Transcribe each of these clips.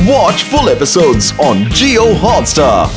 Watch full episodes on Jio Hotstar.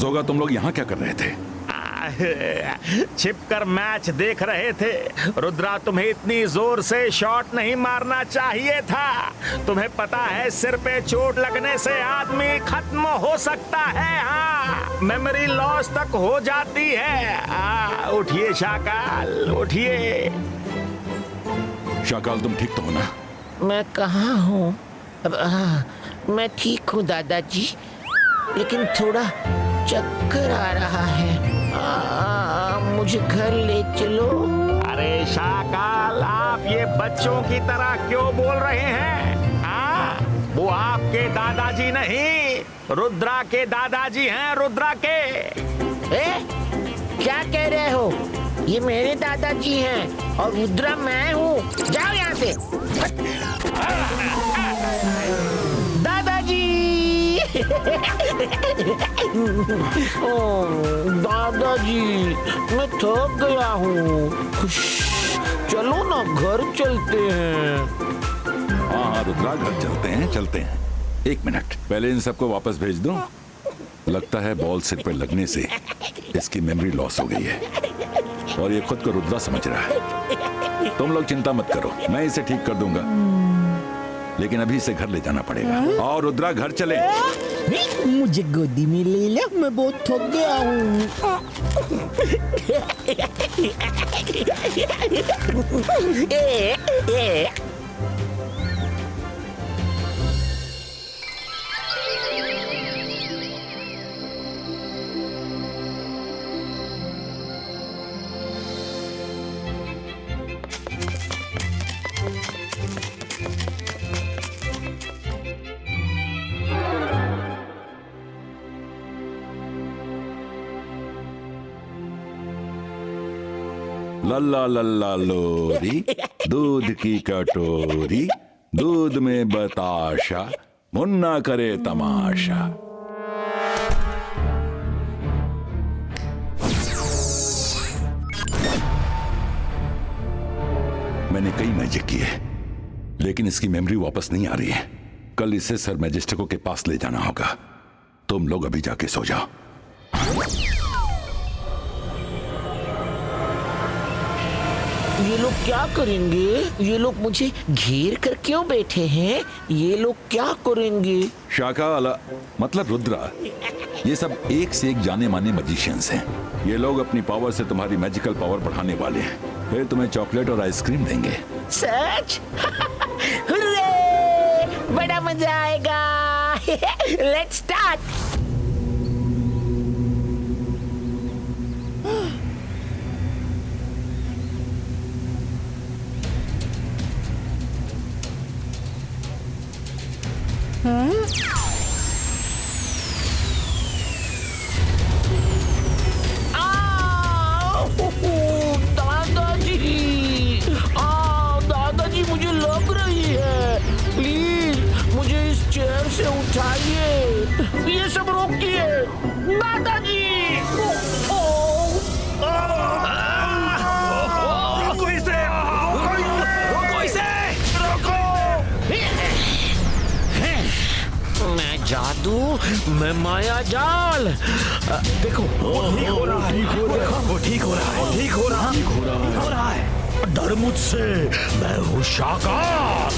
जोगा, तुम लोग यहाँ क्या कर रहे थे? छिपकर मैच देख रहे थे। रुद्रा, तुम्हें इतनी जोर से शॉट नहीं मारना चाहिए था। तुम्हें पता है सिर पे चोट लगने से आदमी खत्म हो सकता है। हाँ, मेमोरी लॉस तक हो जाती है। उठिए शाकाल, उठिए। शाकाल, तुम ठीक तो हो ना? मैं कहाँ हूँ? मैं ठीक हूँ दादाजी, लेकिन थोड़ा चक्कर आ रहा है। मुझे घर ले चलो। अरे शाकाल, आप ये बच्चों की तरह क्यों बोल रहे हैं? वो आपके दादाजी नहीं, रुद्रा के दादाजी हैं, रुद्रा के। क्या कह रहे हो? ये मेरे दादाजी हैं और रुद्रा मैं हूँ। जाओ यहाँ से। दादाजी। दादाजी, मैं थक गया हूँ। चलो ना, घर चलते हैं। हाँ, रुद्रा, घर चलते हैं। एक मिनट, पहले इन सबको वापस भेज दो। लगता है बॉल सिर पर लगने से इसकी मेमोरी लॉस हो गई है और ये खुद को रुद्रा समझ रहा है। तुम लोग चिंता मत करो, मैं इसे ठीक कर दूंगा, लेकिन अभी इसे घर ले जाना पड़ेगा। और रुद्रा, घर चले। मुझे गोदी में ले लो, मैं बहुत थक गया हूँ। लल्ला लल्ला लोरी, दूध की कटोरी, दूध में बताशा, मुन्ना करे तमाशा। मैंने कई मैजिक किए, लेकिन इसकी मेमोरी वापस नहीं आ रही है। कल इसे सर मैजिस्टिको के पास ले जाना होगा। तुम लोग अभी जाके सो जाओ। ये लोग क्या करेंगे? ये लोग मुझे घेर कर क्यों बैठे हैं? ये लोग क्या करेंगे? शाकाल, मतलब रुद्रा, ये सब एक से एक जाने माने मैजिशियंस हैं। ये लोग अपनी पावर से तुम्हारी मैजिकल पावर बढ़ाने वाले हैं। फिर तुम्हें चॉकलेट और आइसक्रीम देंगे। सच? हुर्रे! बड़ा मजा आएगा। Let's start. इसे उठाइए, ये सब रोकिए दादाजी। रोको इसे, रोको इसे, रोको। मैं जादू, मैं माया जाल। देखो वो ठीक हो रहा है, वो ठीक हो रहा है, ठीक हो रहा है। डर मुझसे, मैं हूँ शाकाल।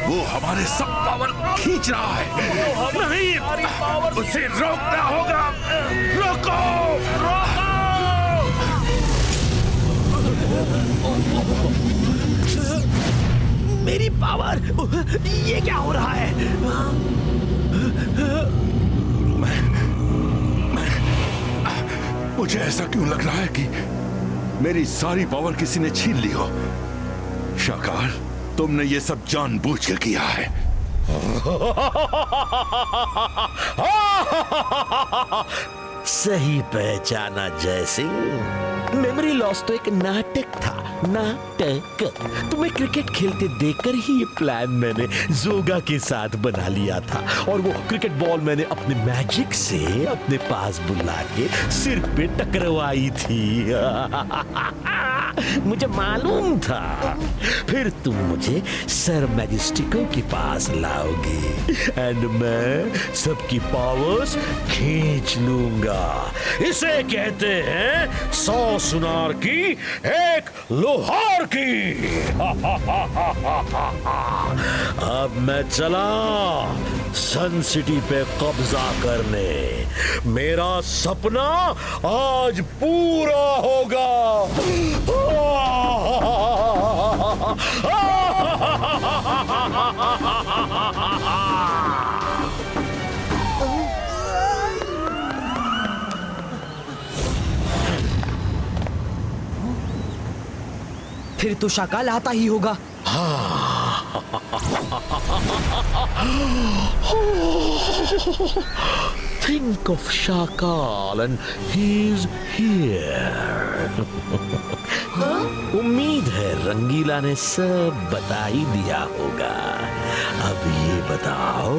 वो हमारे सब पावर खींच रहा है। नहीं, उसे रोकना होगा। रोको, रोको। मेरी पावर, ये क्या हो रहा है? मुझे ऐसा क्यों लग रहा है कि मेरी सारी पावर किसी ने छीन ली हो। शाकाल, तुमने ये सब जानबूझ के किया है। सही पहचाना जय सिंह। मेमोरी लॉस तो एक नाटक था, नाटक। तुम्हें क्रिकेट खेलते देखकर ही ये प्लान मैंने जोगा के साथ बना लिया था, और वो क्रिकेट बॉल मैंने अपने मैजिक से अपने पास बुला के सिर पे टकरवाई थी। मुझे मालूम था फिर तुम मुझे सर मैजेस्टिको के पास लाओगे एंड मैं सबकी पावर्स खींच लूंगा। इसे कहते हैं 100 सुनार की एक लोहार की। अब मैं चला सन सिटी पे कब्जा करने। मेरा सपना आज पूरा होगा। फिर तो शाकाल आता ही होगा। Think of Shakal and he's here. उम्मीद है रंगीला ने सब बता ही दिया होगा। अब ये बताओ,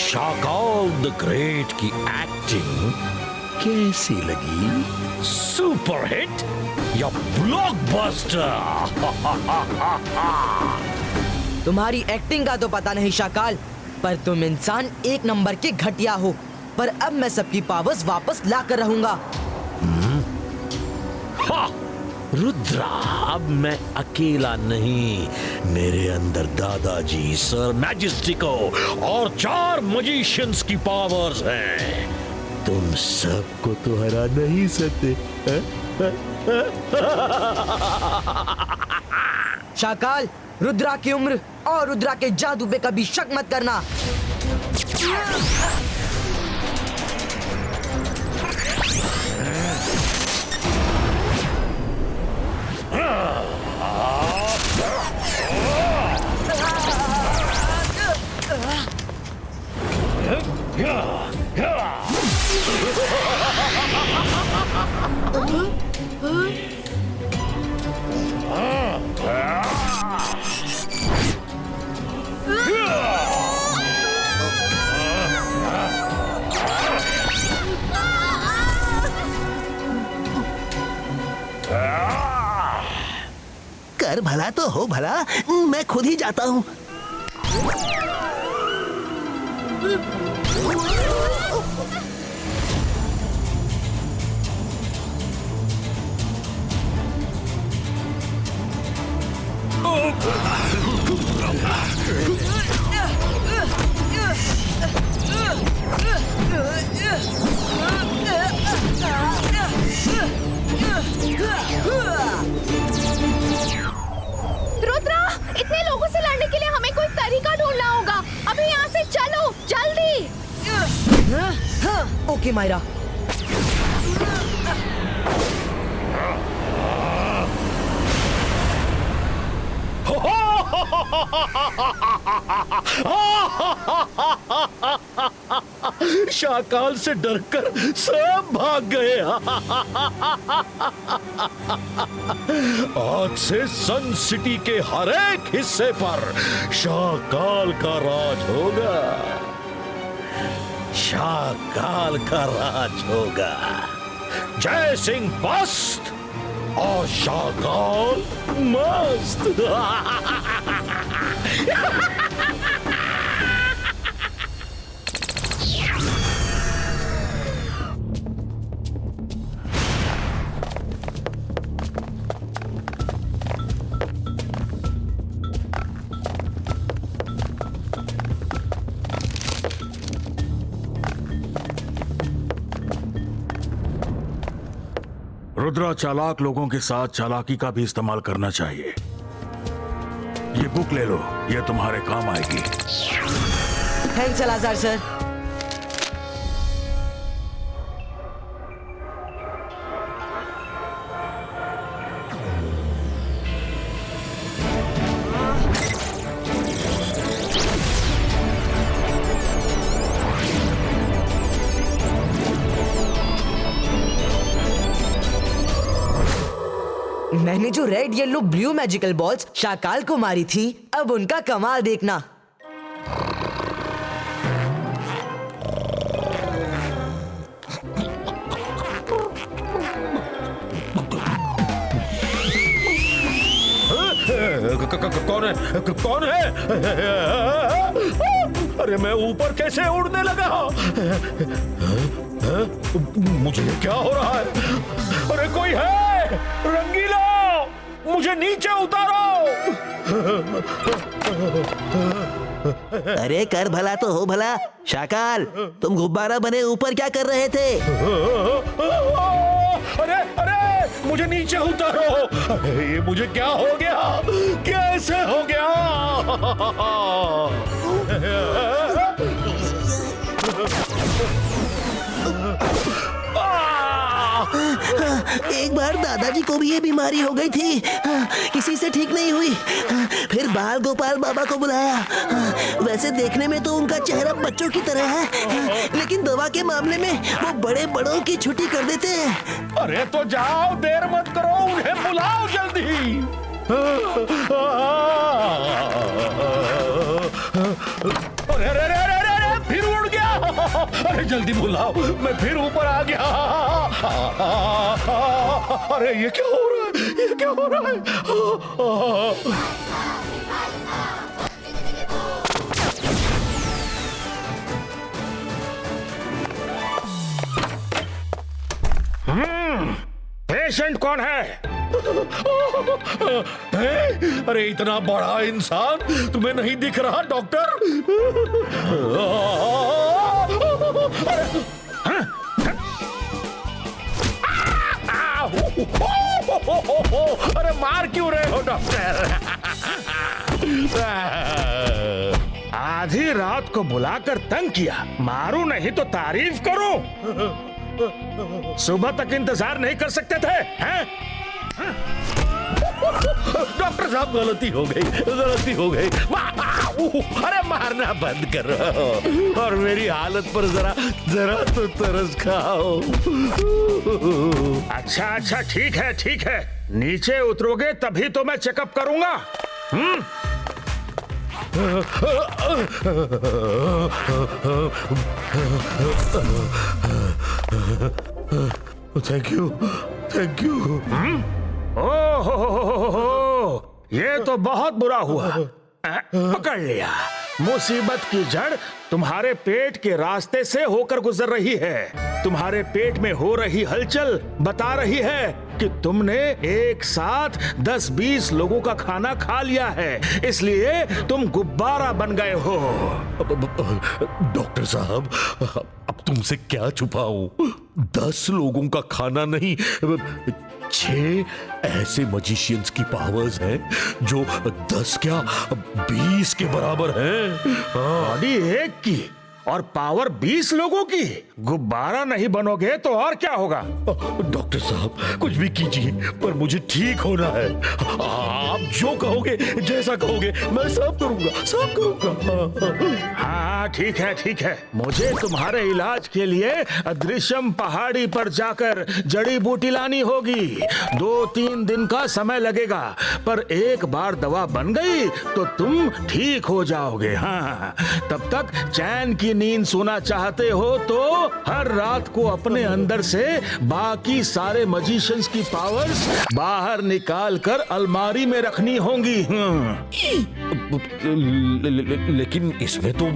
शाकाल द ग्रेट की एक्टिंग कैसी लगी? सुपर हिट या ब्लॉकबस्टर? तुम्हारी एक्टिंग का तो पता नहीं शाकाल, पर तुम इंसान एक नंबर के घटिया हो। पर अब मैं सबकी पावर्स वापस ला कर रहूंगा। रुद्रा, अब मैं अकेला नहीं, मेरे अंदर दादाजी, सर मैजेस्टिको और 4 मजिशियंस की पावर्स हैं। तुम सबको तो हरा नहीं सकते। शाकाल, रुद्रा की उम्र और रुद्रा के जादू पे कभी शक मत करना। कर भला तो हो भला, मैं खुद ही जाता हूँ। रुद्रा, इतने लोगों से लड़ने के लिए हमें कोई तरीका ढूंढना होगा। अभी यहाँ से चलो, जल्दी। ओके मायरा। शाकाल से डरकर सब भाग गए। आज से सन सिटी के हर एक हिस्से पर शाकाल का राज होगा। शाकाल का राज होगा। जय सिंह मस्त और शाकाल मस्त। रुद्रा, चालाक लोगों के साथ चालाकी का भी इस्तेमाल करना चाहिए। ये बुक ले लो, ये तुम्हारे काम आएगी। थैंक्स सलाहकार सर। मैंने जो red yellow blue magical balls Shakal को मारी थी, अब उनका कमाल देखना। कौन है? कौन है? अरे मैं ऊपर कैसे उड़ने लगा? मुझे क्या हो रहा है? अरे कोई है? रंगीला, मुझे नीचे उतारो। अरे कर भला तो हो भला। शाकाल, तुम गुब्बारा बने ऊपर क्या कर रहे थे? अरे अरे मुझे नीचे उतारो। अरे ये मुझे क्या हो गया? कैसे हो गया? एक बार दादाजी को भी ये बीमारी हो गई थी, किसी से ठीक नहीं हुई। फिर बाल गोपाल बाबा को बुलाया। वैसे देखने में तो उनका चेहरा बच्चों की तरह है, लेकिन दवा के मामले में वो बड़े बड़ों की छुट्टी कर देते हैं। अरे तो जाओ, देर मत करो, उन्हें बुलाओ जल्दी। अरे अरे अरे अरे फिर उड़ गया। अरे जल्दी बुलाओ, मैं फिर ऊपर आ गया। अरे ये क्या हो रहा है? ये क्या हो रहा है? पेशेंट कौन है? अरे इतना बड़ा इंसान तुम्हें नहीं दिख रहा डॉक्टर? अरे मार क्यों रहे हो डॉक्टर? आधी रात को बुलाकर तंग किया, मारू नहीं तो तारीफ करो। सुबह तक इंतजार नहीं कर सकते थे हैं? डॉक्टर साहब गलती हो गई, गलती हो गई। अरे मारना बंद करो और मेरी हालत पर जरा जरा तो तरस खाओ। अच्छा अच्छा ठीक है ठीक है, नीचे उतरोगे तभी तो मैं चेकअप करूंगा। Thank you thank you. Oh ये तो बहुत बुरा हुआ। पकड़ लिया। मुसीबत की जड़ तुम्हारे पेट के रास्ते से होकर गुजर रही है। तुम्हारे पेट में हो रही हलचल बता रही है कि तुमने एक साथ 10-20 लोगों का खाना खा लिया है, इसलिए तुम गुब्बारा बन गए हो। डॉक्टर साहब, अब तुमसे क्या छुपाऊं? 10 लोगों का खाना नहीं, 6 ऐसे मजिशियंस की पावर्स हैं जो 10 क्या 20 के बराबर हैं। बॉडी एक की और पावर 20 लोगों की। गुब्बारा नहीं बनोगे तो और क्या होगा? डॉक्टर साहब कुछ भी कीजिए, पर मुझे ठीक होना है। आप जो कहोगे, जैसा कहोगे, मैं सब करूंगा, सब करूंगा। हाँ ठीक है ठीक है, मुझे तुम्हारे इलाज के लिए अदृश्यम पहाड़ी पर जाकर जड़ी बूटी लानी होगी। 2-3 दिन का समय लगेगा, पर एक बार दवा बन गई तो तुम ठीक हो जाओगे। हाँ, तब तक चैन की नींद सोना चाहते हो तो हर रात को अपने अंदर से बाकी सारे मजिशियंस की पावर्स बाहर निकाल कर अलमारी में रखनी होंगी। लेकिन इसमें तो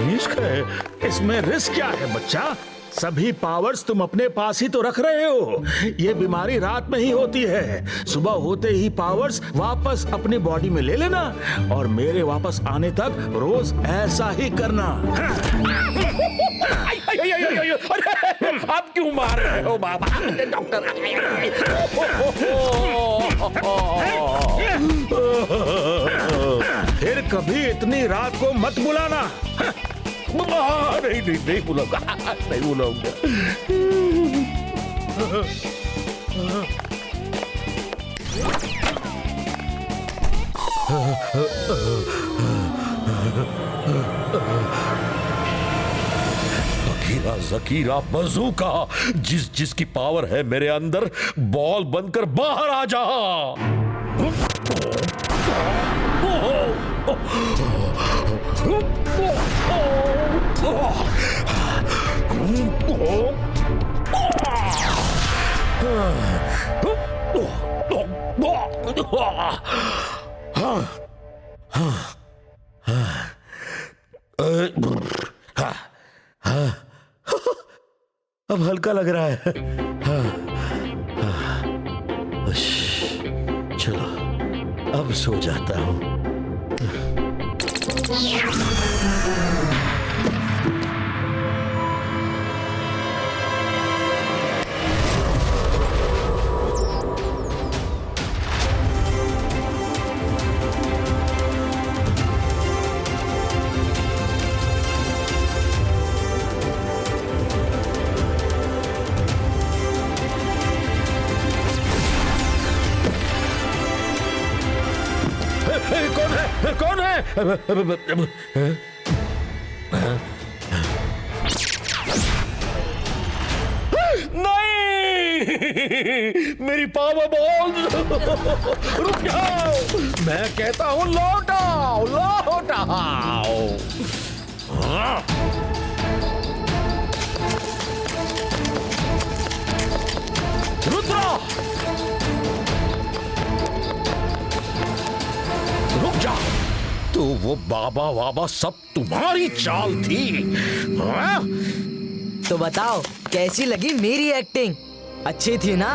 रिस्क है। इसमें रिस्क क्या है बच्चा? सभी पावर्स तुम अपने पास ही तो रख रहे हो। ये बीमारी रात में ही होती है, सुबह होते ही पावर्स वापस अपनी बॉडी में ले लेना और मेरे वापस आने तक रोज ऐसा ही करना। आप क्यों मार रहे हो बाबा? डॉक्टर फिर कभी इतनी रात को मत बुलाना। नहीं बुलाऊंगा, नहीं बुलाऊंगा। जकीरा बज़ूका, जिसकी पावर है मेरे अंदर, बॉल बनकर बाहर आ जा। अब हल्का लग रहा है। चलो अब सो जाता हूं। कौन है? नहीं, मेरी पावर बॉल, रुक जाओ। मैं कहता हूं लौटाओ, लौटाओ। रुद्रा, रुक जा। तो वो बाबा वाबा सब तुम्हारी चाल थी? हाँ? तो बताओ कैसी लगी मेरी एक्टिंग? अच्छी थी ना?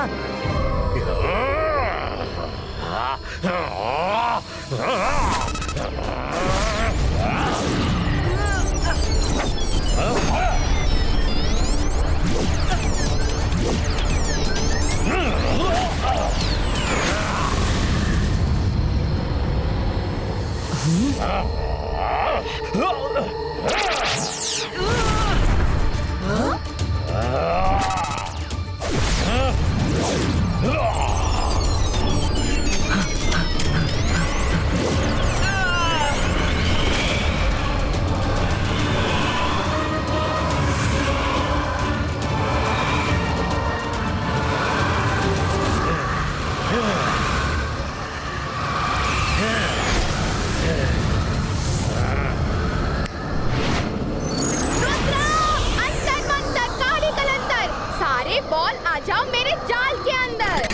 बॉल आ जाओ मेरे जाल के अंदर।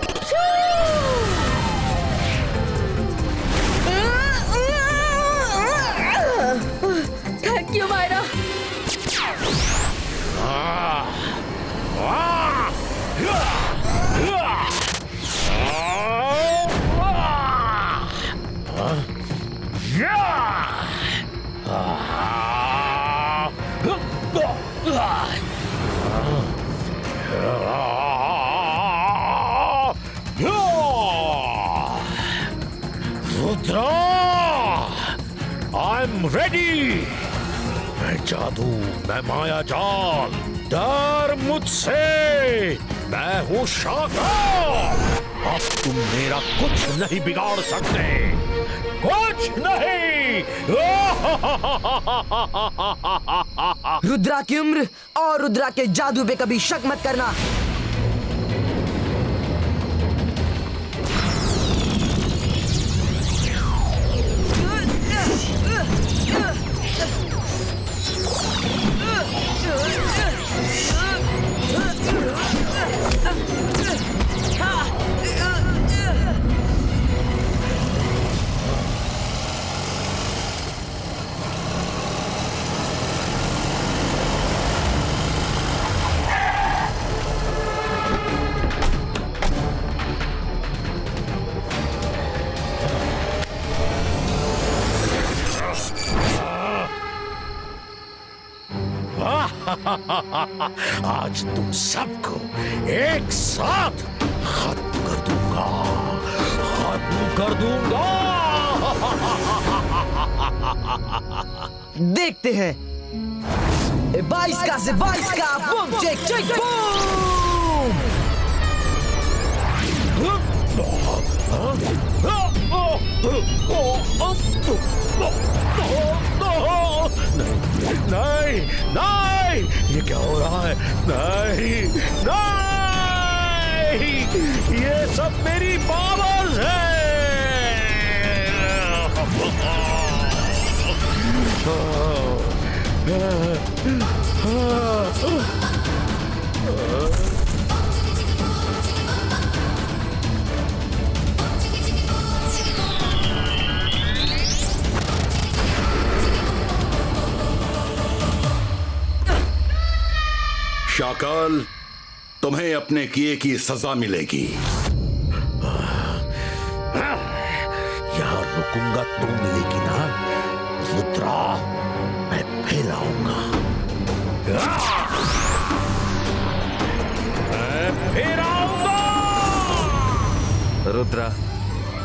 थक क्यों मारा? Rudra, I'm ready. मैं जादू, मैं माया जाल, डर मुझसे, मैं हूँ शाकाल। अब तुम मेरा कुछ नहीं बिगाड़ सकते, कुछ नहीं। रुद्रा की उम्र और रुद्रा के जादू पे कभी शक मत करना। आज तुम सबको एक साथ खत्म कर दूंगा, खत्म कर दूंगा। देखते हैं 22 का से 22 का बूम चेक चेक बूम। नहीं नहीं, ये क्या हो रहा है? नहीं नहीं, ये सब मेरी पावर्स है। शाकाल, तुम्हें अपने किए की सजा मिलेगी। यहाँ रुकूंगा तो मिलेगी ना रुद्रा, मैं फिर आऊंगा, मैं फिर आऊंगा। Rudra,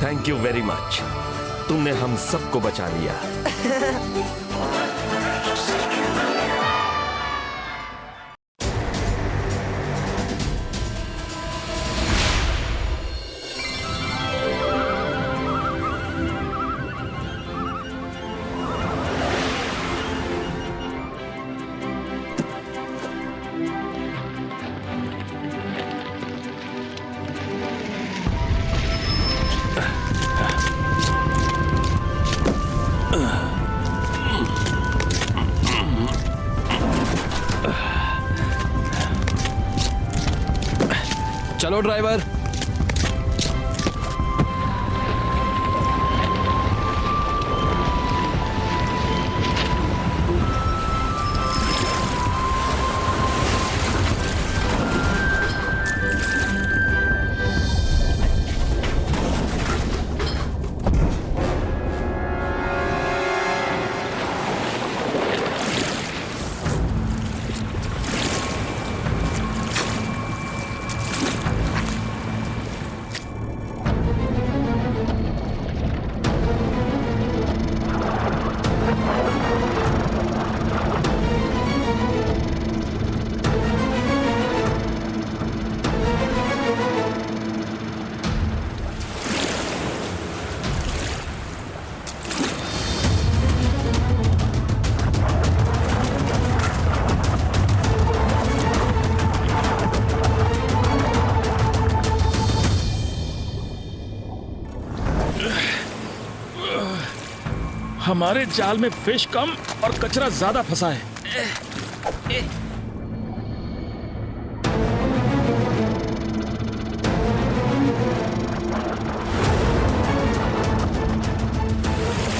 thank you very much. तुमने हम सबको बचा लिया। चलो ड्राइवर। हमारे जाल में फिश कम और कचरा ज्यादा फंसा है।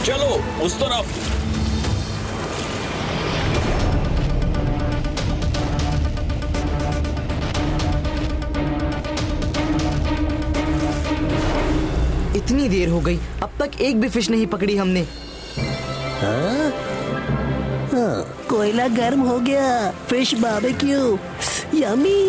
चलो उस तरफ। इतनी देर हो गई, अब तक एक भी फिश नहीं पकड़ी हमने। हाँ? हाँ, कोयला गर्म हो गया। Fish barbecue yummy.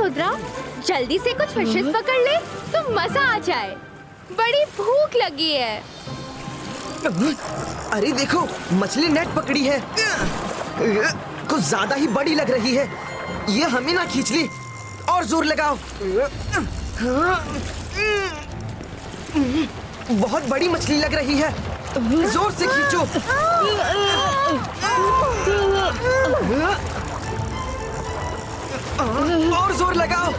रुद्रा, जल्दी से कुछ फिशेस पकड़ ले तो मजा आ जाए। बड़ी भूख लगी है। अरे देखो, मछली नेट पकड़ी है। कुछ ज्यादा ही बड़ी लग रही है। ये हमें ना खींच ली। और जोर लगाओ। बहुत बड़ी मछली लग रही है। जोर से खींचो। और जोर लगाओ।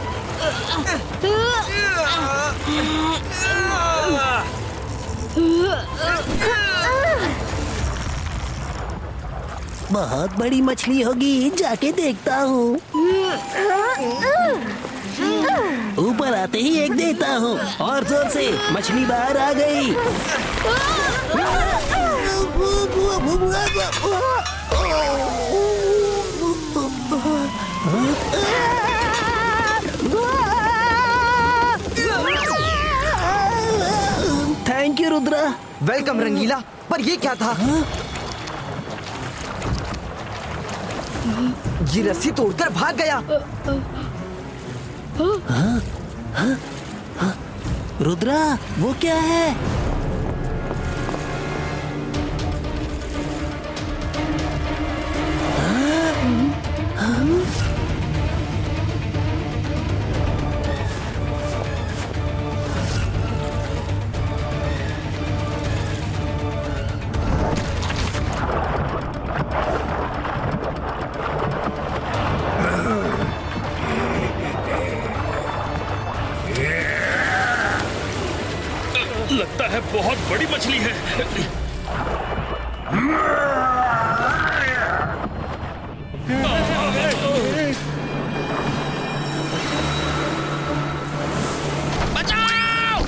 बहुत बड़ी मछली होगी, जाके देखता हूँ। ऊपर आते ही एक देता हूँ। और जोर से, मछली बाहर आ गई। Thank you Rudra. वेलकम रंगीला। पर ये क्या था? ये रस्सी तोड़कर भाग गया। रुद्रा, वो क्या है? लगता है बहुत बड़ी मछली है। बचाओ!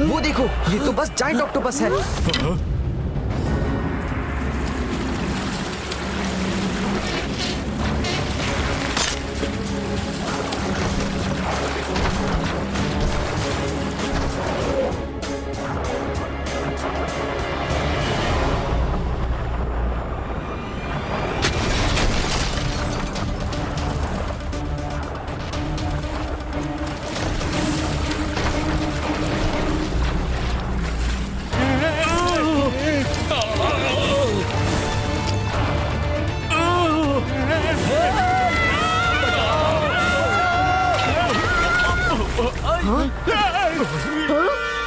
वो देखो, ये तो बस जायंट ऑक्टोपस है।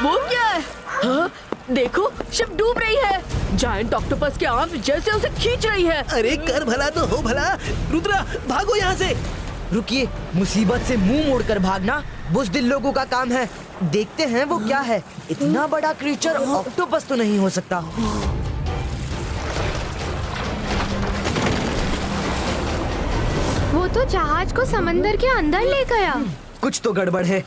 वो क्या है? हाँ, देखो, शिप डूब रही है। जायंट ऑक्टोपस के आर्म जैसे उसे खींच रही है। अरे कर भला तो हो भला। रुद्रा, भागो यहाँ से। रुकिए, मुसीबत से मुंह मोड़कर भागना बुज़दिल लोगों का काम है। देखते हैं वो क्या है। इतना बड़ा क्रीचर ऑक्टोपस तो नहीं हो सकता। वो तो जहाज को समंदर के अंदर ले गया। कुछ तो गड़बड़ है।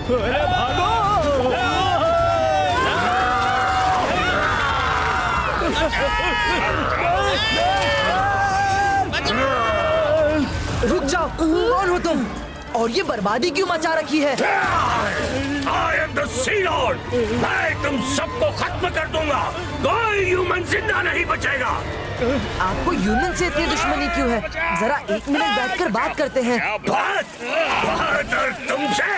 अरे भागो! रुक जाओ, कौन हो तुम? और ये बर्बादी क्यों मचा रखी है? I am the Sea Lord। मैं तुम सबको खत्म कर दूंगा। कोई ह्यूमन जिंदा नहीं बचेगा। आपको ह्यूमन से इतनी दुश्मनी क्यों है? जरा 1 मिनट बैठकर बात करते हैं। बात तुमसे।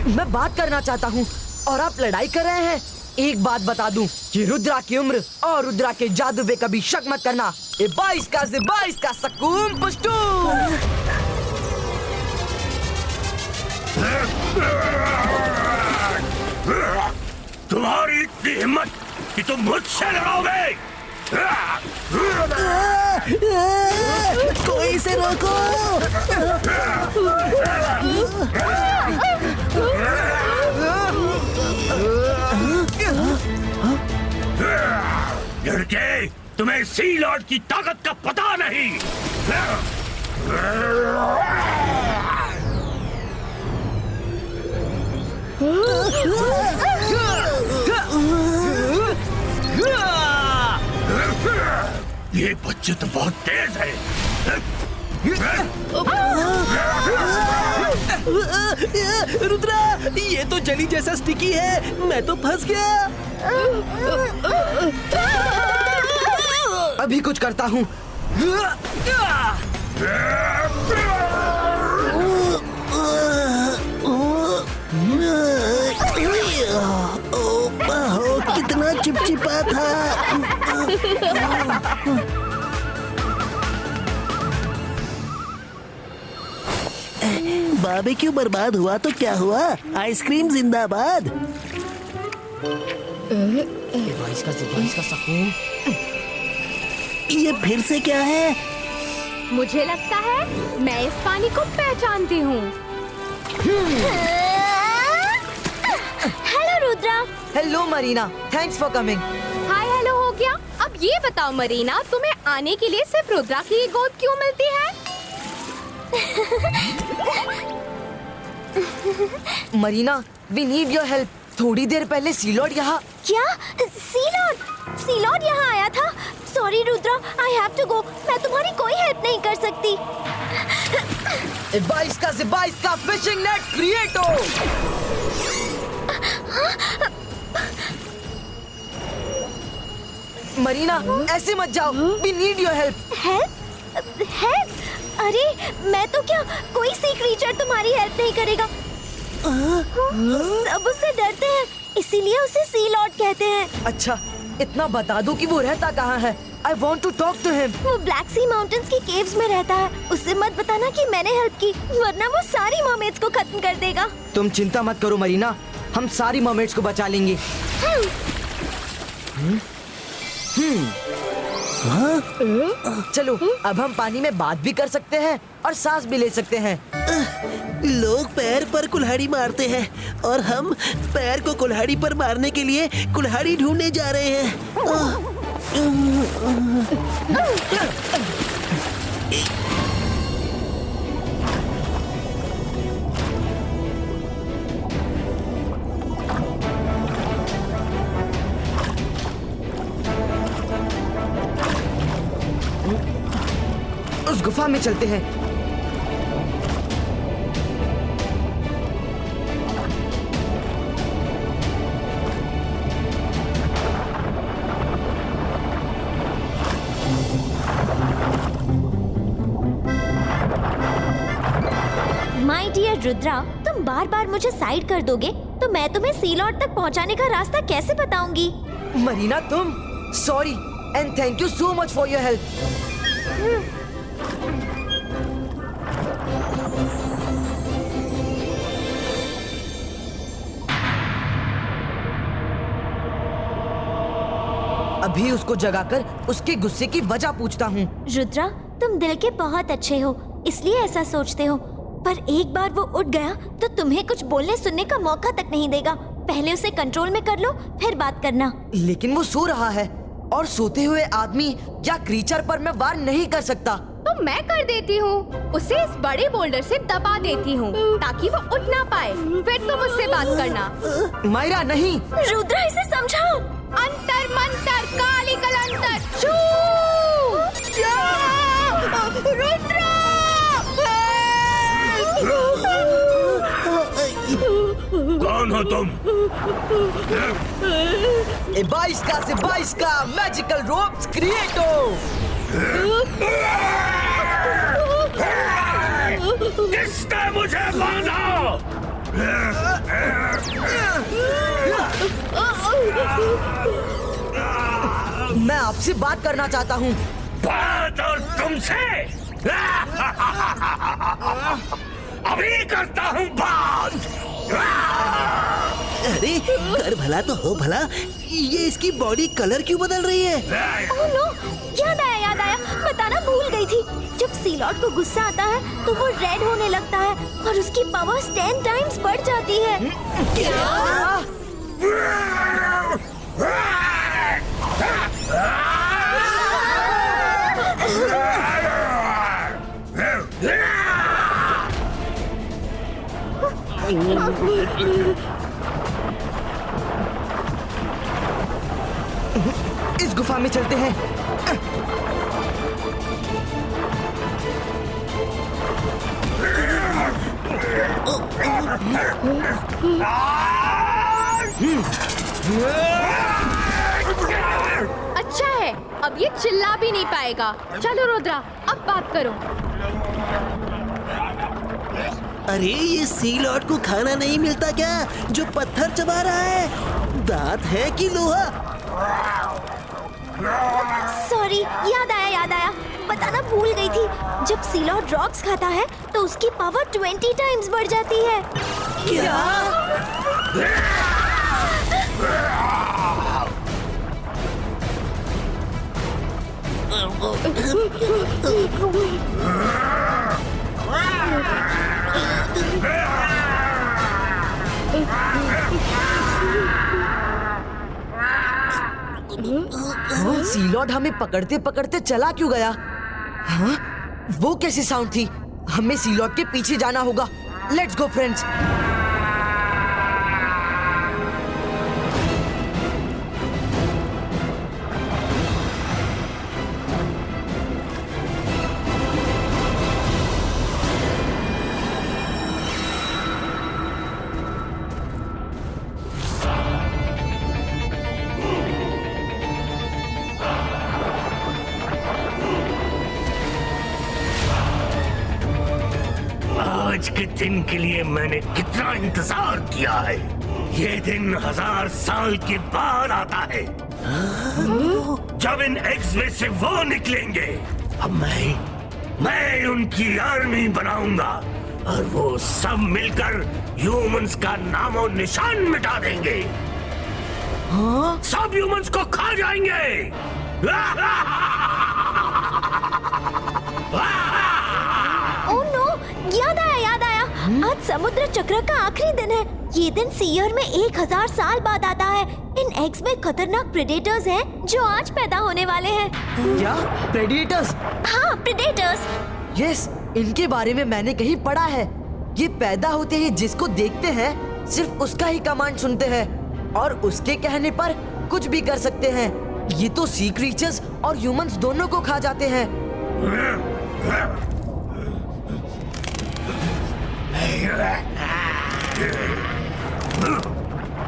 मैं बात करना चाहता हूँ और आप लड़ाई कर रहे हैं। एक बात बता दूं कि रुद्रा की उम्र और रुद्रा के जादू पे कभी शक मत करना। ये 22 का सकूम पुष्टू। तुम्हारी इतनी हिम्मत कि तुम मुझसे लड़ोगे? कोई इसे रोको। लड़के, तुम्हें सी लॉर्ड की ताकत का पता नहीं। ये बच्चे तो बहुत तेज है। रुद्रा, ये तो जली जैसा स्टिकी है, मैं तो फंस गया। अभी कुछ करता हूँ। ओह, कितना चिपचिपा था। बारबेक्यू बर्बाद हुआ तो क्या हुआ, आइसक्रीम जिंदाबाद। ये फिर से क्या है? मुझे लगता है मैं इस पानी को पहचानती हूँ। Hello Rudra. Hello Marina, thanks for coming. Hi hello हो गया। अब ये बताओ मरीना, तुम्हें आने के लिए सिर्फ रुद्रा की ही गोद क्यों मिलती है? Marina, we need your help. थोड़ी देर पहले सी लॉर्ड यहाँ। क्या? सी लॉर्ड यहाँ आया था? Sorry Rudra, I have to go. मैं तुम्हारी कोई हेल्प नहीं कर सकती। 22 का फिशिंग नेट क्रिएटो। मरीना, ऐसे मत जाओ। We need your help. Help? अरे मैं तो क्या, कोई सी क्रीचर तुम्हारी हेल्प नहीं करेगा। सब उससे डरते हैं, इसीलिए उसे सी लॉर्ड कहते हैं। अच्छा, इतना बता दो कि वो रहता कहाँ है। I want to talk to him. वो ब्लैक सी माउंटेन्स की केव्स में रहता है। उससे मत बताना कि मैंने हेल्प की, वरना वो सारी मर्मेड्स को खत्म कर देगा। तुम चिंता मत करो मरीना, हम सारी मर्मेड्स को बचा लेंगे। चलो, अब हम पानी में बात भी कर सकते हैं और सांस भी ले सकते हैं। लोग पैर पर कुल्हाड़ी मारते हैं और हम पैर को कुल्हाड़ी पर मारने के लिए कुल्हाड़ी ढूंढने जा रहे हैं। उस गुफा में चलते हैं। माय डियर रुद्रा, तुम बार बार मुझे साइड कर दोगे तो मैं तुम्हें सी लॉर्ड तक पहुंचाने का रास्ता कैसे बताऊंगी? मरीना, तुम sorry and thank you so much for your help. अभी उसको जगाकर उसके गुस्से की वजह पूछता हूँ। रुद्रा, तुम दिल के बहुत अच्छे हो, इसलिए ऐसा सोचते हो, पर एक बार वो उठ गया तो तुम्हें कुछ बोलने सुनने का मौका तक नहीं देगा। पहले उसे कंट्रोल में कर लो, फिर बात करना। लेकिन वो सो रहा है और सोते हुए आदमी या क्रीचर पर मैं वार नहीं कर सकता। तो मैं कर देती हूँ, उसे इस बड़े बोल्डर से दबा देती हूँ ताकि वो उठ ना पाए, फिर तुम उससे बात करना। मायरा, नहीं। रुद्रा, इसे समझाओ। अंतर मंतर काली कलंतर छू। रुद्रा! कौन हो तुम? 22 का मैजिकल रोप्स क्रिएटो। किसने मुझे बांधा? मैं आपसे बात करना चाहता हूँ। बात और तुमसे? अभी करता हूँ बात। अरे कर भला तो हो भला, ये इसकी बॉडी कलर क्यों बदल रही है? ओह नो, याद आया, बताना भूल गई थी। जब सीलॉट को गुस्सा आता है तो वो रेड होने लगता है और उसकी पावर्स 10 टाइम्स बढ़ जाती है। इस गुफा में चलते हैं। अच्छा है, अब ये चिल्ला भी नहीं पाएगा। चलो रुद्रा, अब बात करो। अरे ये सी लॉर्ड को खाना नहीं मिलता क्या, जो पत्थर चबा रहा है? दांत है कि लोहा? सॉरी, याद आया, बताना भूल गई थी। जब सीलॉट रॉक्स खाता है तो उसकी पावर 20 टाइम्स बढ़ जाती है। क्या? सीलॉट हमें पकड़ते पकड़ते चला क्यों गया? हाँ, वो कैसी साउंड थी? हमें सीलॉट के पीछे जाना होगा। Let's go friends. आज के दिन के लिए मैंने कितना इंतजार किया है। ये दिन 1000 साल के बाद आता है, जब इन एग्स में से वो निकलेंगे। अब मैं उनकी आर्मी बनाऊंगा और वो सब मिलकर ह्यूमंस का नामो निशान मिटा देंगे। हाँ? सब ह्यूमंस को खा जाएंगे। ओह नो, याद आया। आज समुद्र चक्र का आखिरी दिन है। ये दिन सीयर में 1000 साल बाद आता है। इन एग्स में खतरनाक प्रेडेटर्स हैं जो आज पैदा होने वाले हैं। क्या प्रेडेटर्स? हाँ, प्रेडेटर्स। यस, इनके बारे में मैंने कहीं पढ़ा है। ये पैदा होते ही जिसको देखते हैं सिर्फ उसका ही कमांड सुनते हैं और उसके कहने पर कुछ भी कर सकते हैं। ये तो सी क्रीचर्स और ह्यूमंस दोनों को खा जाते हैं।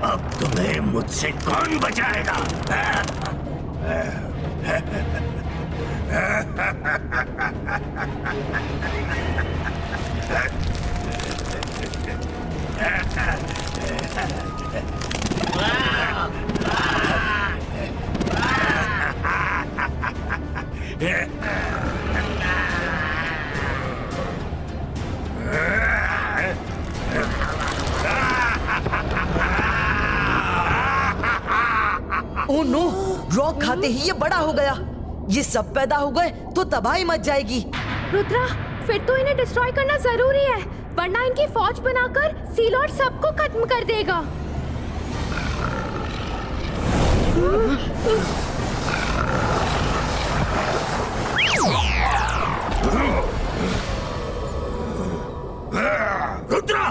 अब तुम्हें मुझसे कौन बचाएगा? ओह नो, रॉक खाते ही ये बड़ा हो गया। ये सब पैदा हो गए तो तबाही मच जाएगी। रुद्रा, फिर तो इन्हें डिस्ट्रॉय करना जरूरी है, वरना इनकी फौज बनाकर सीलॉट सबको खत्म कर देगा। रुद्रा,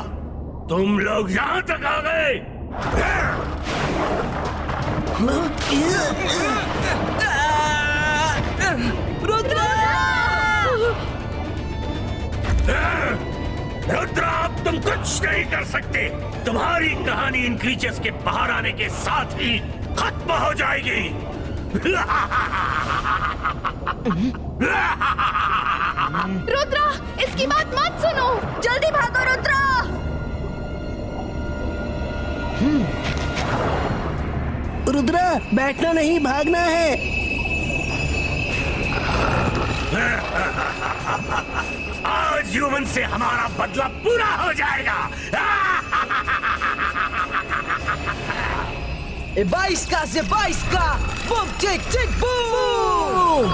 तुम लोग यहाँ तक आ गए। रुद्रा, अब तुम कुछ नहीं कर सकते। तुम्हारी कहानी इन क्रीचर्स के बाहर आने के साथ ही खत्म हो जाएगी। रुद्रा, इसकी बात मत सुनो, जल्दी भागो रुद्रा। रुद्रा, बैठना नहीं, भागना है। आज ह्यूमन से हमारा बदला पूरा हो जाएगा। 22 का से 22 का, बूम टिक टिक बूम।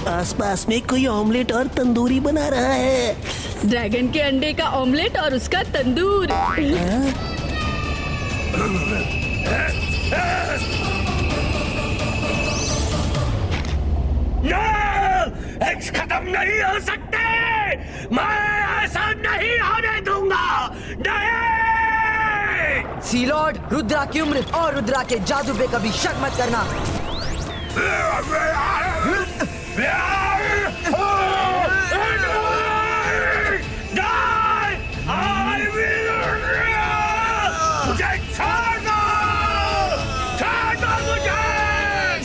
आसपास में कोई ऑमलेट और तंदूरी बना रहा है। ड्रैगन के अंडे का ऑमलेट और उसका तंदूर। एग्स खत्म नहीं हो सकते। मैं ऐसा नहीं होने दूंगा। नहीं। सी लॉर्ड, रुद्रा की उम्र और रुद्रा के जादू पे कभी शक मत करना।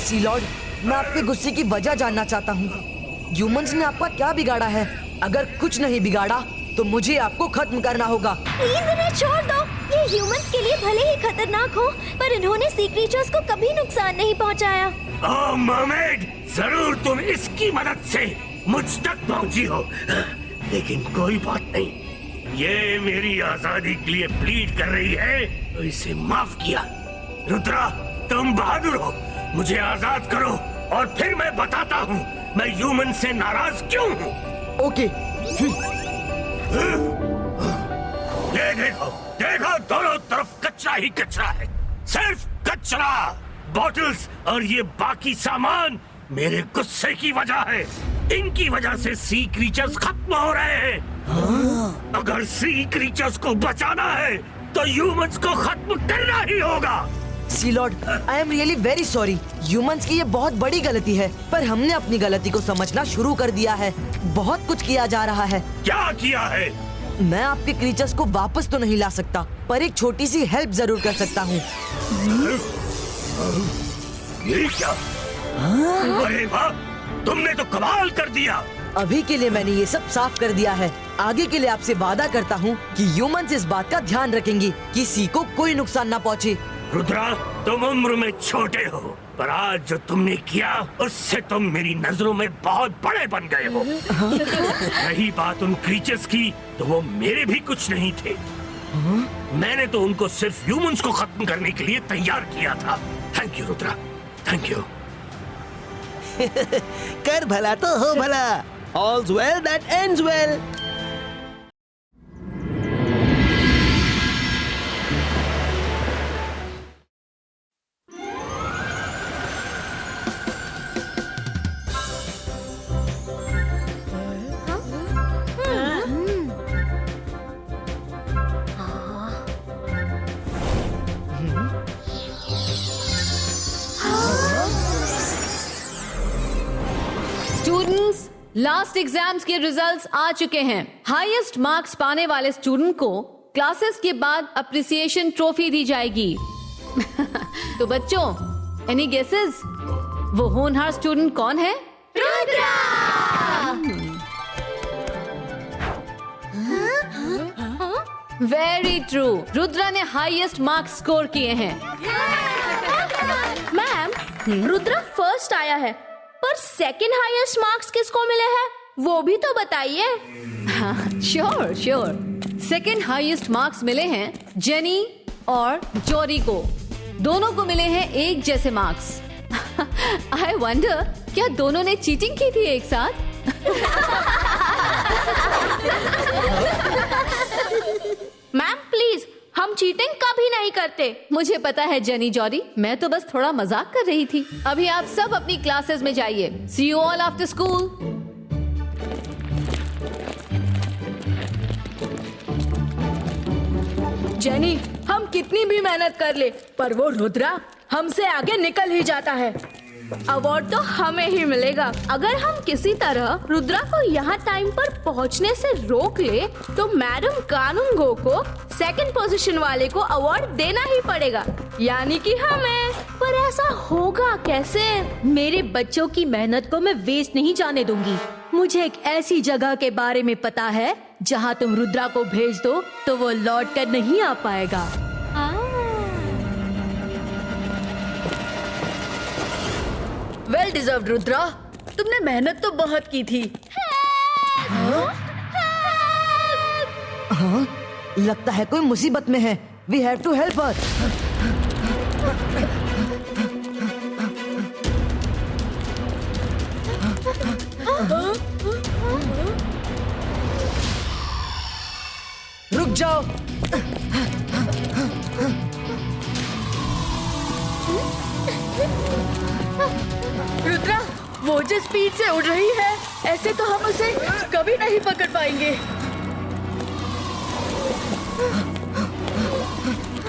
सी लॉर्ड, मैं आपके गुस्से की वजह जानना चाहता हूँ। ह्यूमंस ने आपका क्या बिगाड़ा है? अगर कुछ नहीं बिगाड़ा तो मुझे आपको खत्म करना होगा। प्लीज इन्हें छोड़ दो। ये ह्यूमंस के लिए भले ही खतरनाक हो, पर इन्होंने सी क्रीचर्स को कभी नुकसान नहीं पहुंचाया। ओह मर्मेड, जरूर तुम इसकी मदद से मुझ तक पहुंची हो, लेकिन कोई बात नहीं। ये मेरी आजादी के लिए प्लीड कर रही है, तो इसे माफ किया। रुद्रा, तुम बहादुर हो, मुझे आजाद करो और फिर मैं बताता हूँ मैं ह्यूमन से नाराज क्यों हूँ। ओके। ये देखो, देखो दोनों तरफ कचरा ही कचरा है, सिर्फ कचरा। बॉटल्स और ये बाकी सामान मेरे गुस्से की वजह है। इनकी वजह से सी क्रीचर्स खत्म हो रहे हैं। अगर सी क्रीचर्स को बचाना है तो ह्यूमंस को खत्म करना ही होगा। Sea lord, I am really very sorry. Humans की ये बहुत बड़ी गलती है, पर हमने अपनी गलती को समझना शुरू कर दिया है। बहुत कुछ किया जा रहा है। क्या किया है? मैं आपके क्रीचर्स को वापस तो नहीं ला सकता, पर एक छोटी सी हेल्प जरूर कर सकता हूँ। ये क्या? अरे वाह, तुमने तो कमाल कर दिया। अभी के लिए मैंने ये सब साफ कर दिया है। आगे के लिए आपसे वादा करता हूँ कि ह्यूमंस इस बात का ध्यान रखेंगे कि सी को कोई नुकसान ना पहुँचे। रुद्रा, तुम उम्र में छोटे हो, पर आज जो तुमने किया उससे तुम मेरी नजरों में बहुत बड़े बन गए हो। रही बात उन क्रीचर्स की, तो वो मेरे भी कुछ नहीं थे। मैंने तो उनको सिर्फ ह्यूमंस को खत्म करने के लिए तैयार किया था। Thank you Rudra, thank you. कर भला तो हो भला। All's well that ends well. Students, last exams के रिजल्ट्स आ चुके हैं। हाईएस्ट मार्क्स पाने वाले स्टूडेंट को क्लासेस के बाद अप्रिसिएशन ट्रॉफी दी जाएगी। तो बच्चों, एनी गेसेस? वो होनहार स्टूडेंट कौन है? रुद्रा! वेरी ट्रू, रुद्रा ने हाईएस्ट मार्क्स स्कोर किए हैं। मैम, रुद्रा फर्स्ट आया है, पर सेकंड हाईएस्ट मार्क्स किसको मिले हैं वो भी तो बताइए। Sure sure. Second highest marks मिले हैं जेनी और जॉरी को। दोनों को मिले हैं एक जैसे मार्क्स। आई वंडर, क्या दोनों ने चीटिंग की थी एक साथ? मैम प्लीज, हम चीटिंग कभी नहीं करते। मुझे पता है जेनी जॉरी, मैं तो बस थोड़ा मजाक कर रही थी। अभी आप सब अपनी क्लासेस में जाइए। See you all after school. Jenny, हम कितनी भी मेहनत कर ले, पर वो रुद्रा हमसे आगे निकल ही जाता है। अवार्ड तो हमें ही मिलेगा। अगर हम किसी तरह रुद्रा को यहाँ टाइम पर पहुँचने से रोक ले, तो मैडम कानूंगो को सेकंड पोजीशन वाले को अवार्ड देना ही पड़ेगा, यानी कि हमें। पर ऐसा होगा कैसे? मेरे बच्चों की मेहनत को मैं वेस्ट नहीं जाने दूंगी। मुझे एक ऐसी जगह के बारे में पता है जहाँ तुम रुद्रा को भेज दो तो वो लौट कर नहीं आ पाएगा। वेल डिजर्व्ड रुद्रा, तुमने मेहनत तो बहुत की थी। हाँ, लगता है कोई मुसीबत में है। We have to help her. रुक जाओ। रुद्रा, वो जो स्पीड से उड़ रही है, ऐसे तो हम उसे कभी नहीं पकड़ पाएंगे।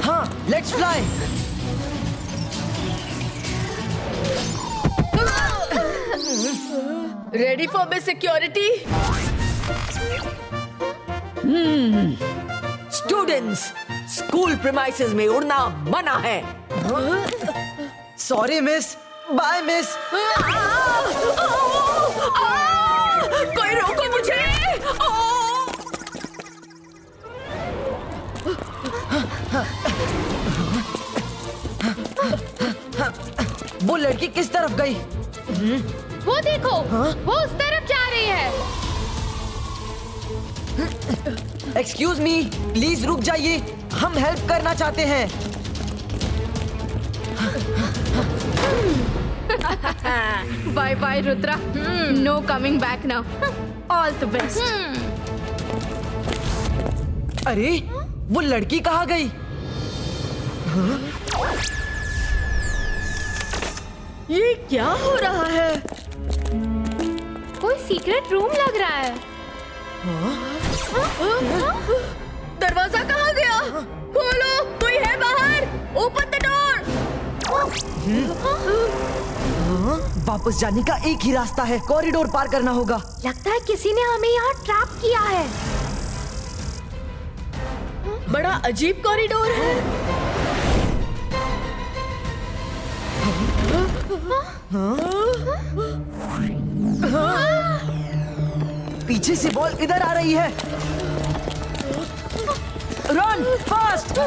हाँ, let's fly. Ready for my security? Students, school premises में उड़ना मना है। Sorry miss, bye miss. कोई रोको मुझे। वो लड़की किस तरफ गई? वो देखो, वो उस तरफ जा रही है। एक्सक्यूज मी, प्लीज रुक जाइए, हम हेल्प करना चाहते हैं। Bye bye Rudra, no coming back now. All the best. अरे, वो लड़की कहाँ गई? ये क्या हो रहा है? कोई सीक्रेट रूम लग रहा है। दरवाजा कहाँ गया? खोलो, कोई है बाहर? Open the door. वापस जाने का एक ही रास्ता है, कॉरिडोर पार करना होगा। लगता है किसी ने हमें यहाँ ट्रैप किया है। बड़ा अजीब कॉरिडोर है। पीछे से बॉल इधर आ रही है। Run fast.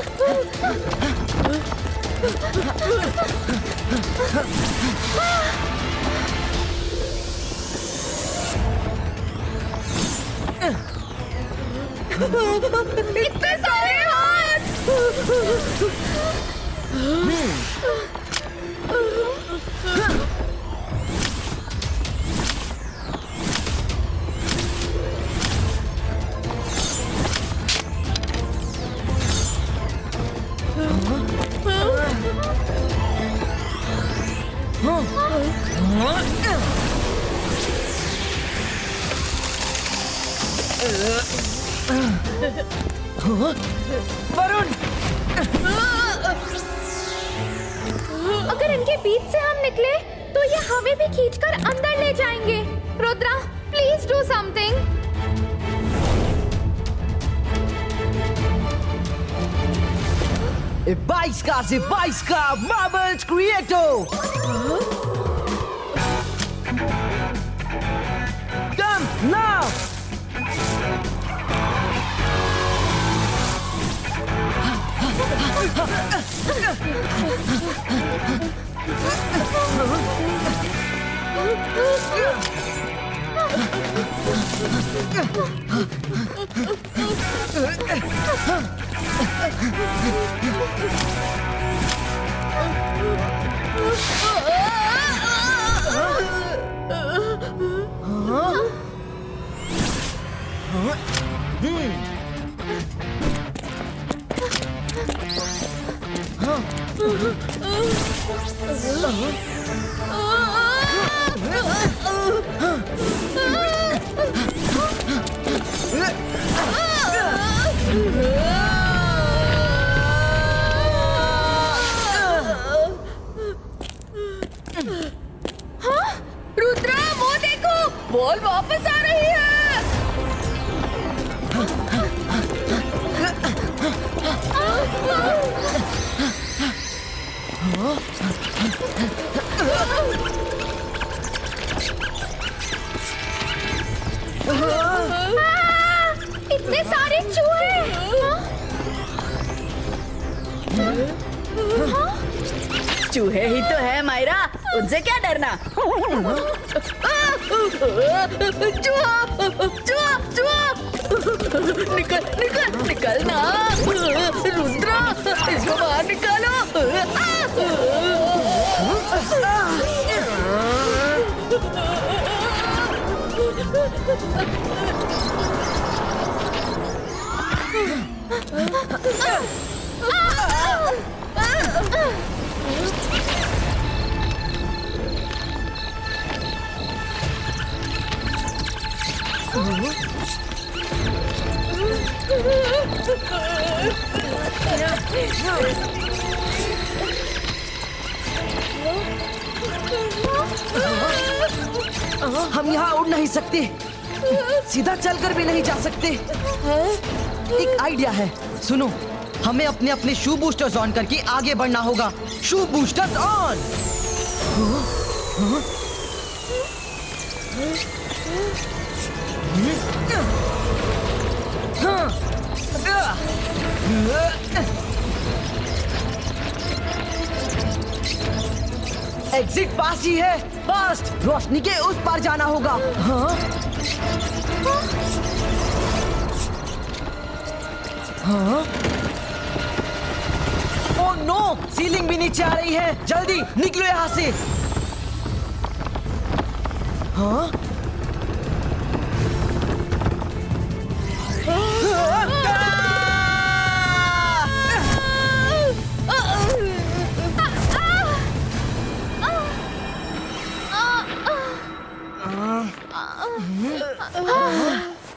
इतने सारे हाथ। वरुण, अगर इनके बीच से हम निकले तो ये हमें भी खींचकर अंदर ले जाएंगे। Rudra, please do something. Baisca, Marbles Creator! Come now! Rudra, वो देखो, बॉल वापस आ रही है। इतने सारे चूहे। चूहे ही तो है मायरा, उनसे क्या डरना। चूहा, चूहा, चूहा, निकल निकल निकल ना रुद्रा, इसको बाहर निकालो। हम यहाँ उड़ नहीं सकते, सीधा चलकर भी नहीं जा सकते। एक आइडिया है, सुनो, हमें अपने अपने शू बूस्टर्स ऑन करके आगे बढ़ना होगा। शू बूस्टर्स ऑन। एग्जिट पास ही है, फास्ट, रोशनी के उस पार जाना होगा। हाँ? हाँ? ओह नो, सीलिंग भी नीचे आ रही है, जल्दी निकलो यहाँ से। हाँ?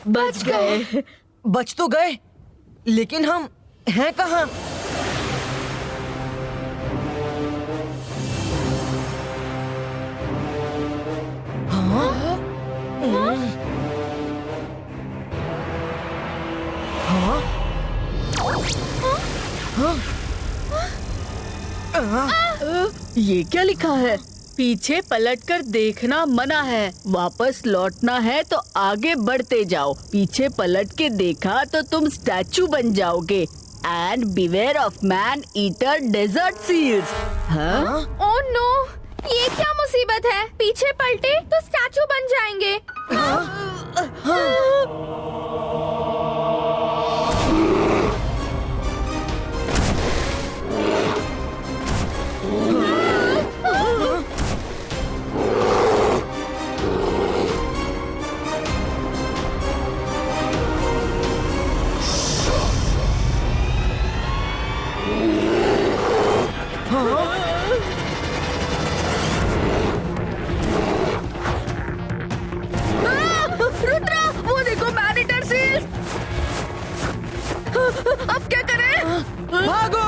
बच गए। बच तो गए, लेकिन हम हैं कहाँ? हाँ? हाँ? ये क्या लिखा है? पीछे पलटकर देखना मना है, वापस लौटना है तो आगे बढ़ते जाओ। पीछे पलट के देखा तो तुम स्टैचू बन जाओगे। And beware of man eater desert seals. हाँ? ओह नो, ये क्या मुसीबत है? पीछे पलटे तो स्टैचू बन जाएंगे। रुद्रा, वो देखो मैन ईटर सील्स। अब क्या करें? भागो!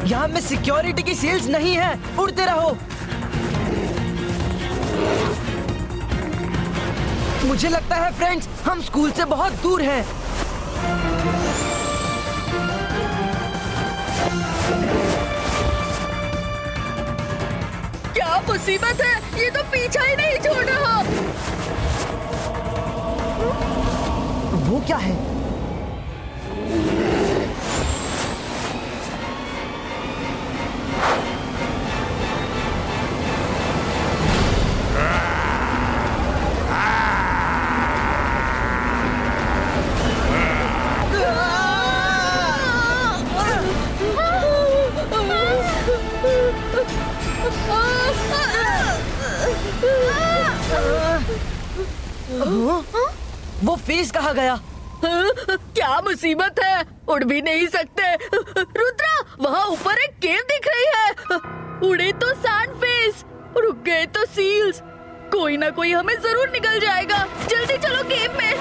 यहाँ में सिक्योरिटी की सील्स नहीं है, उड़ते रहो। मुझे लगता है फ्रेंड्स, हम स्कूल से बहुत दूर हैं। क्या मुसीबत है? ये तो पीछा ही नहीं छोड़ रहा। वो क्या है? वो फेस कहाँ गया? क्या मुसीबत है? उड़ भी नहीं सकते। रुद्रा, वहाँ ऊपर एक केव दिख रही है। उड़े तो सैंड फेस, रुक गए तो सील्स। कोई ना कोई हमें जरूर निकल जाएगा। जल्दी चलो केव में।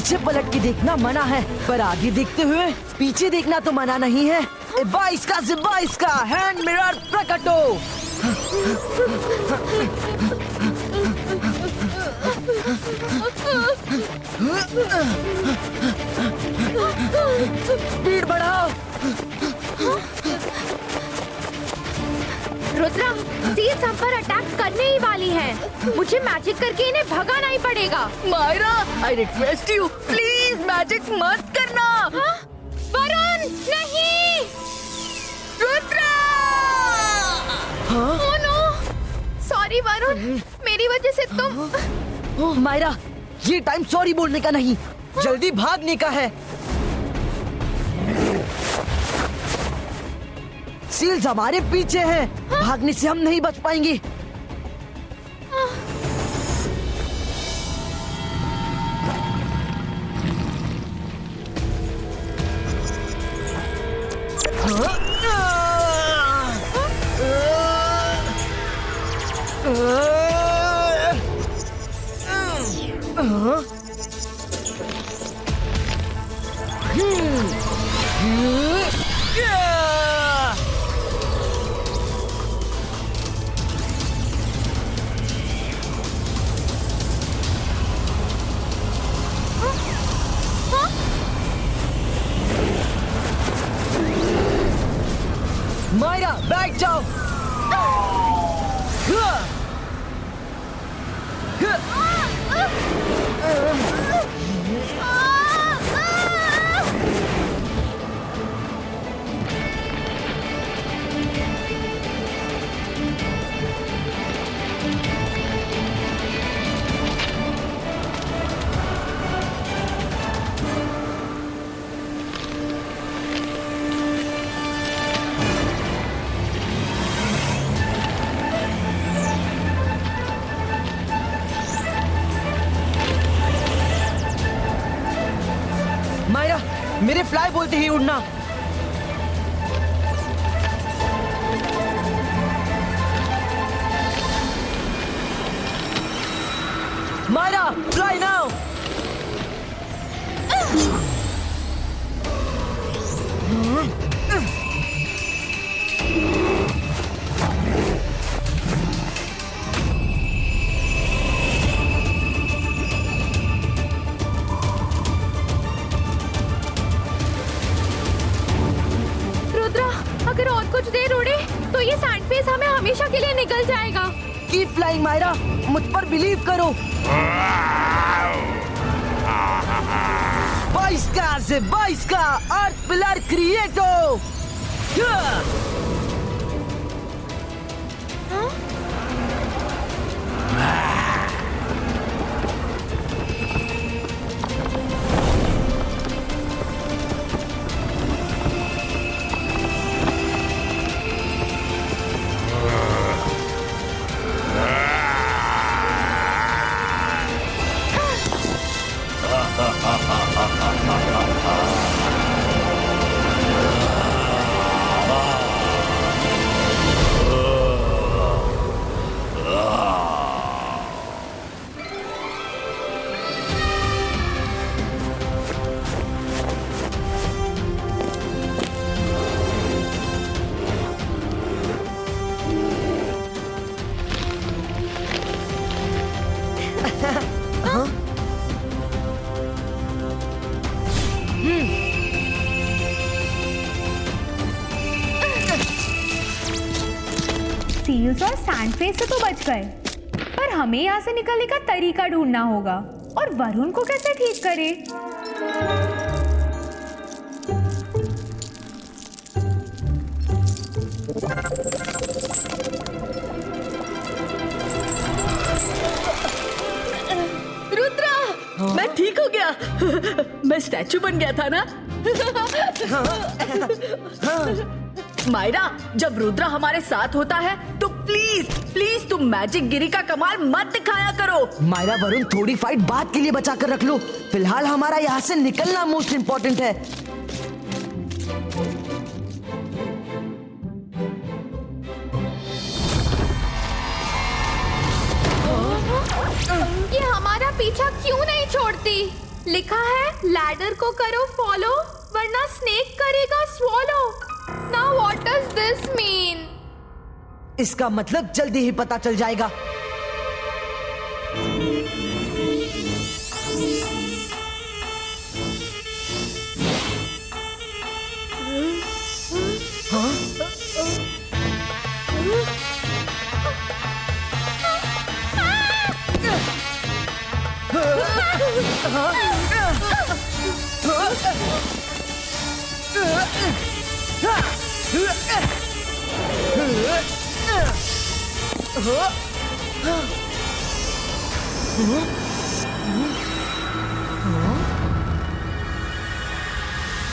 पीछे पलट के देखना मना है, पर आगे देखते हुए पीछे देखना तो मना नहीं है। 22 का से 22 का हैंड मिरर प्रकटो। स्पीड बढ़ाओ। रुद्रा, सील्स हम पर अटैक करने ही वाली हैं। मुझे मैजिक करके इन्हें भगाना ही पड़ेगा। Myra, I request you, please magic मत करना। हाँ? वरुण, नहीं। Rudra! Oh no, sorry Varun, मेरी वजह से तुम। ओह मायरा, ये टाइम सॉरी बोलने का नहीं, जल्दी भागने का है। सील्स हमारे पीछे हैं, भागने से हम नहीं बच पाएंगे। मायरा, बैठ जाओ। मायरा, मेरे फ्लाई बोलते ही उड़ना। Myra, fly now. अगर और कुछ देर उड़े तो ये सैंडफेस हमें हमेशा के लिए निकल जाएगा। कीप फ्लाइंग मायरा, मुझ पर बिलीव करो। 22 का से 22 का अर्थ पिलर क्रिएटो। सील्स और सैंडफेस से तो बच गए, पर हमें यहाँ से निकलने का तरीका ढूंढना होगा। और वरुण को कैसे ठीक करे? रुद्रा, मैं ठीक हो गया। मैं स्टैचू बन गया था ना। मायरा, जब रुद्रा हमारे साथ होता है तो प्लीज प्लीज तुम मैजिक गिरी का कमाल मत दिखाया करो। मायरा, वरुण थोड़ी फाइट बाद के लिए बचा कर रख लो। फिलहाल हमारा यहाँ से निकलना मोस्ट इम्पोर्टेंट है। ये हमारा पीछा क्यों नहीं छोड़ती? लिखा है लैडर को करो फॉलो वरना स्नेक करेगा swallow. Now what does this mean? इसका मतलब जल्दी ही पता चल जाएगा।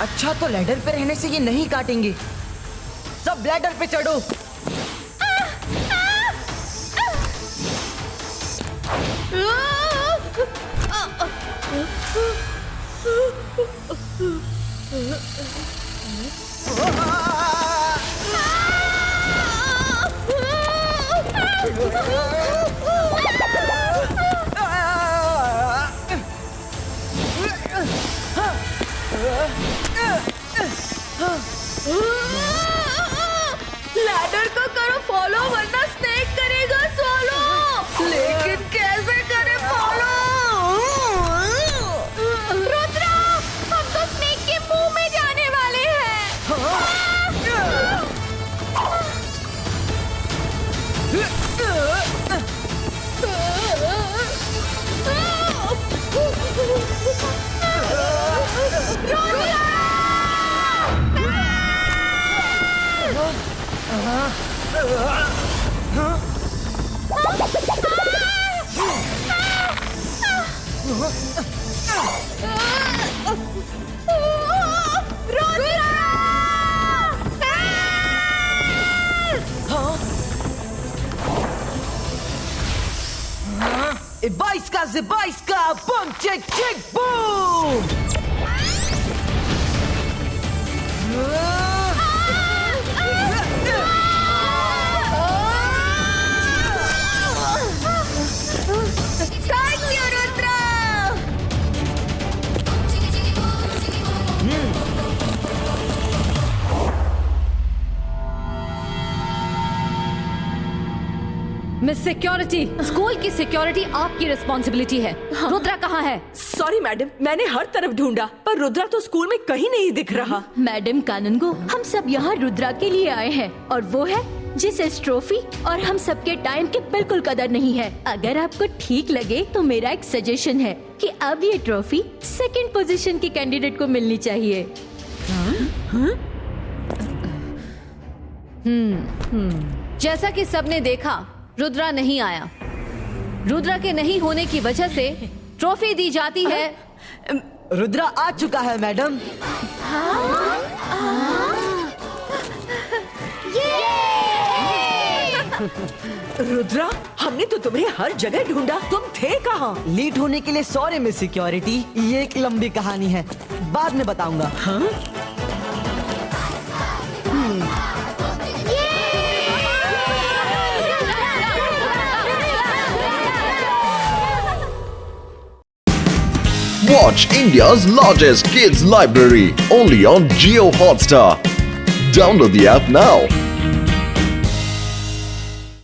अच्छा, तो लैडर पे रहने से ये नहीं काटेंगे। सब लैडर पे चढ़ो। लैडर को करो फॉलो वरना स्नेक करेगा सोलो। लेकिन कैसे करे फॉलो? रुद्रा, हम तो स्नेक के मुंह में जाने वाले हैं। Zibaiska, boom, chick, chick, boom! Thank you, Rudra! Miss security, school की सिक्योरिटी आपकी रिस्पॉन्सिबिलिटी है। रुद्रा कहाँ है? सॉरी मैडम, मैंने हर तरफ ढूंढा पर रुद्रा तो स्कूल में कहीं नहीं दिख रहा। मैडम कानूनगो, हम सब यहाँ रुद्रा के लिए आए हैं और वो है जिसे इस ट्रॉफी और हम सबके टाइम की बिल्कुल कदर नहीं है। अगर आपको ठीक लगे तो मेरा एक सजेशन है कि अब ये ट्रॉफी सेकंड पोजीशन की कैंडिडेट को मिलनी चाहिए। जैसा कि सबने देखा, रुद्रा नहीं आया। रुद्रा के नहीं होने की वजह से ट्रॉफी दी जाती है। रुद्रा आ चुका है मैडम। रुद्रा, हमने तो तुम्हें हर जगह ढूंढा, तुम थे कहाँ? लेट होने के लिए सॉरी मिस सिक्योरिटी, ये एक लंबी कहानी है, बाद में बताऊंगा। हाँ? Watch India's largest kids library only on Jio Hotstar. Download the app now.